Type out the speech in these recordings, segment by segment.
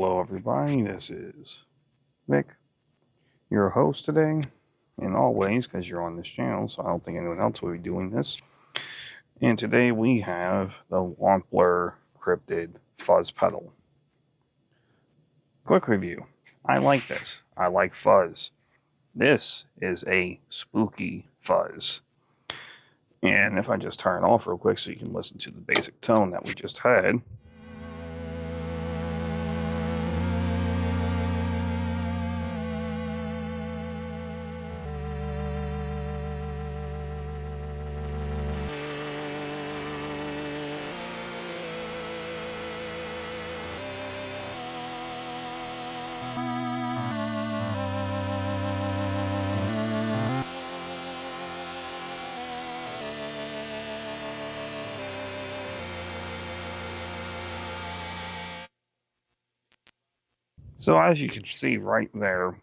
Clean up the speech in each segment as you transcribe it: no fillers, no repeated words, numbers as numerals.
Hello everybody, this is Vic, your host today, and always, because you're on this channel, so I don't think anyone else will be doing this. And today we have the Wampler Cryptid fuzz pedal. Quick review. I like this. I like fuzz. This is a spooky fuzz. And if I just turn it off real quick so you can listen to the basic tone that we just had. So as you can see right there,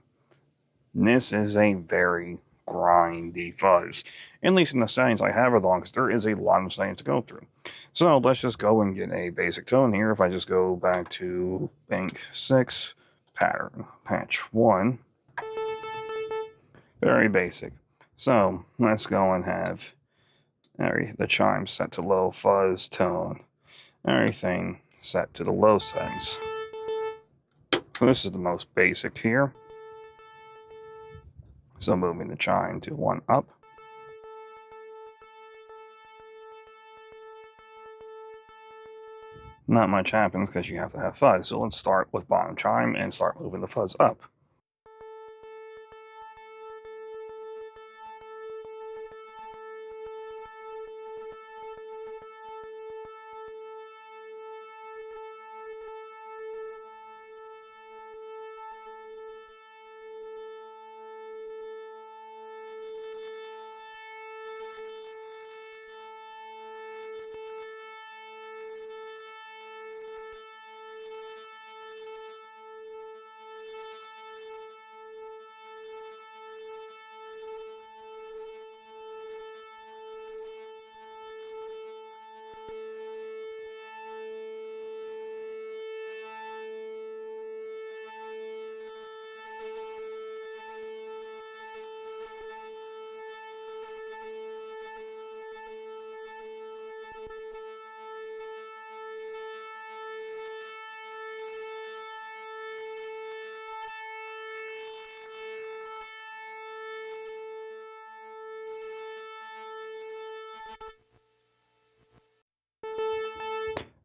this is a very grindy fuzz. At least in the settings I have it on, because there is a lot of settings to go through. So let's just go and get a basic tone here. If I just go back to bank 6, pattern, patch 1. Very basic. So let's go and have the chime set to low, fuzz, tone, everything set to the low settings. So this is the most basic here. So moving the chime to 1 up. Not much happens because you have to have fuzz. So let's start with bottom chime and start moving the fuzz up.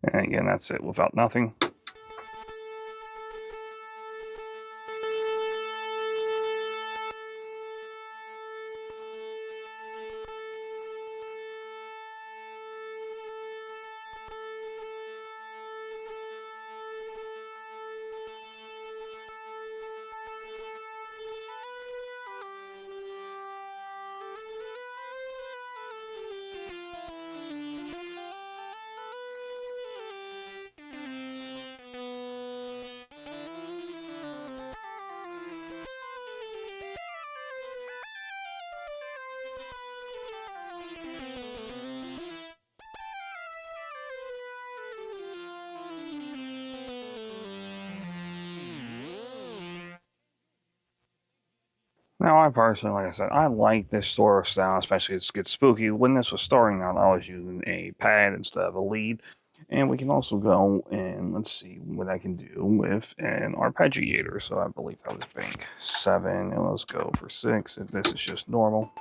And again, that's it without nothing. Now, I personally, like I said, I like this sort of sound, especially it gets spooky. When this was starting out, I was using a pad instead of a lead. And we can also go and let's see what I can do with an arpeggiator. So I believe that was bank 7, and let's go for 6. And this is just normal.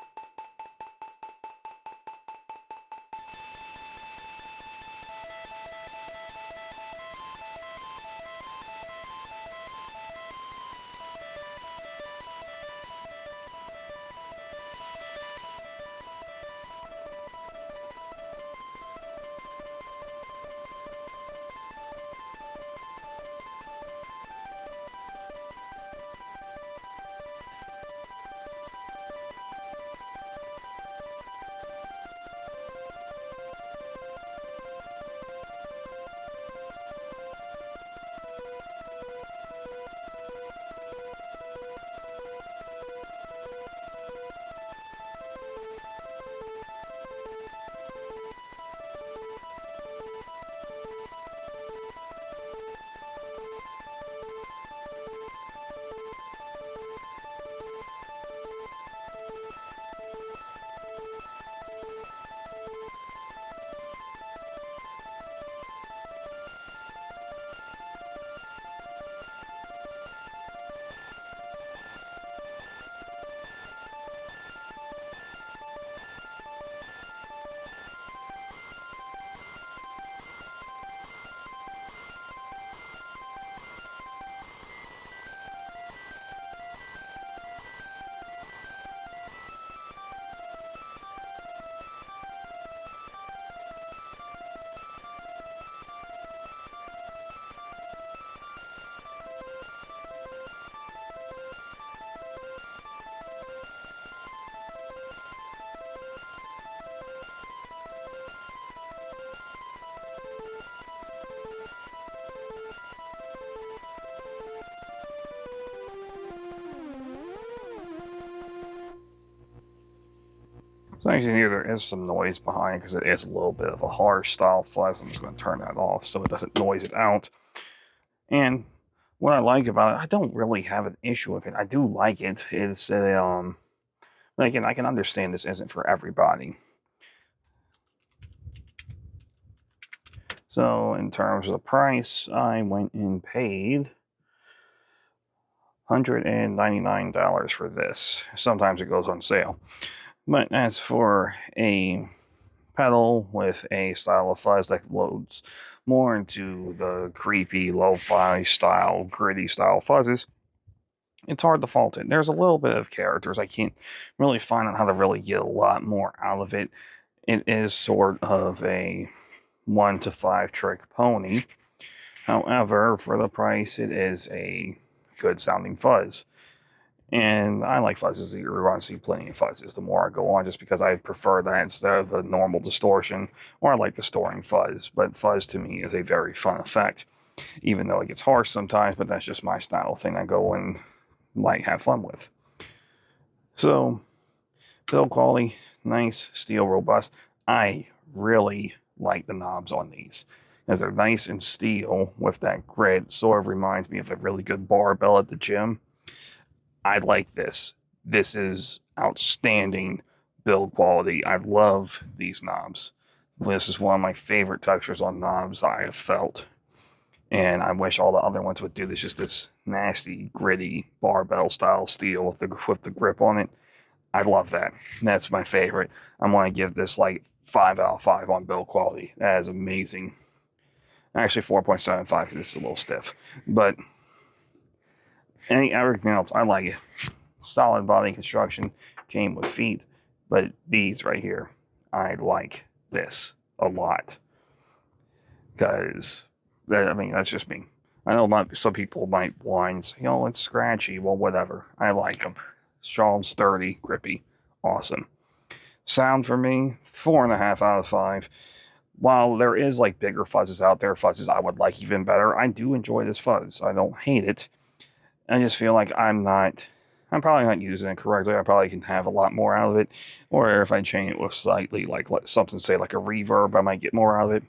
So as you can hear, there is some noise behind because it is a little bit of a harsh style fuzz. I'm just going to turn that off so it doesn't noise it out. And what I like about it, I don't really have an issue with it. I do like it. It's again, I can understand this isn't for everybody. So in terms of the price, I went and paid $199 for this. Sometimes it goes on sale. But as for a pedal with a style of fuzz that loads more into the creepy, lo-fi style, gritty style fuzzes, it's hard to fault it. There's a little bit of characters. I can't really find out how to really get a lot more out of it. It is sort of a 1 to 5 trick pony. However, for the price, it is a good sounding fuzz. And I like fuzzes. You're going to see plenty of fuzzes the more I go on, just because I prefer that instead of a normal distortion, or I like distorting fuzz. But fuzz to me is a very fun effect, even though it gets harsh sometimes, but that's just my style thing I go and like have fun with. So, build quality, nice, steel robust. I really like the knobs on these, as they're nice and steel with that grit. Sort of reminds me of a really good barbell at the gym. I like this. This is outstanding build quality. I love these knobs. This is one of my favorite textures on knobs I have felt. And I wish all the other ones would do this. Just this nasty, gritty barbell style steel with the grip on it. I love that. That's my favorite. I'm going to give this like 5 out of 5 on build quality. That is amazing. Actually 4.75 because this is a little stiff. But everything else, I like it. Solid body construction, came with feet, but these right here, I like this a lot. Because, I mean, that's just me. I know some people might whine, it's scratchy. Well, whatever. I like them. Strong, sturdy, grippy, awesome. Sound for me, 4.5 out of 5. While there is like bigger fuzzes out there, fuzzes I would like even better, I do enjoy this fuzz. I don't hate it. I just feel like I'm probably not using it correctly. I probably can have a lot more out of it. Or if I change it with slightly, like something, say like a reverb, I might get more out of it.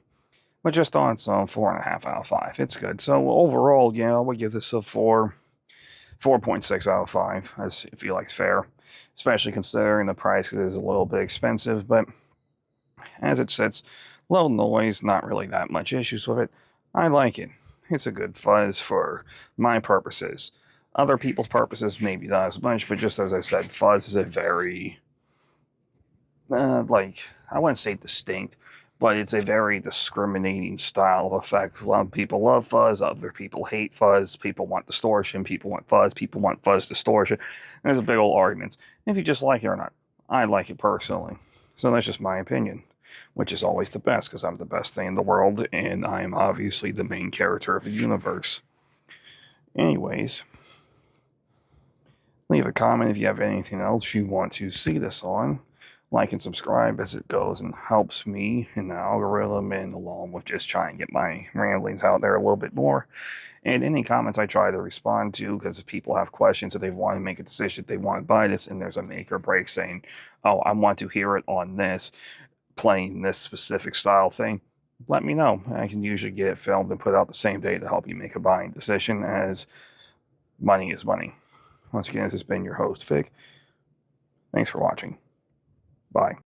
But just on its own, 4.5 out of 5. It's good. So overall, I would give this a 4.6 out of 5. I feel like it's fair, especially considering the price, because it is a little bit expensive. But as it sits, low noise, not really that much issues with it. I like it. It's a good fuzz for my purposes. Other people's purposes, maybe not as much, but just as I said, fuzz is a very, I wouldn't say distinct, but it's a very discriminating style of effect. A lot of people love fuzz, other people hate fuzz, people want distortion, people want fuzz distortion. And there's a big old arguments. If you just like it or not, I like it personally. So that's just my opinion, which is always the best, because I'm the best thing in the world, and I am obviously the main character of the universe. Anyways, leave a comment if you have anything else you want to see this on. Like and subscribe as it goes and helps me in the algorithm, and along with just trying to get my ramblings out there a little bit more. And any comments I try to respond to, because if people have questions, if they want to make a decision, they want to buy this, and there's a make or break saying, oh, I want to hear it on this, playing this specific style thing, let me know. I can usually get it filmed and put out the same day to help you make a buying decision, as money is money. Once again, this has been your host, Vic. Thanks for watching. Bye.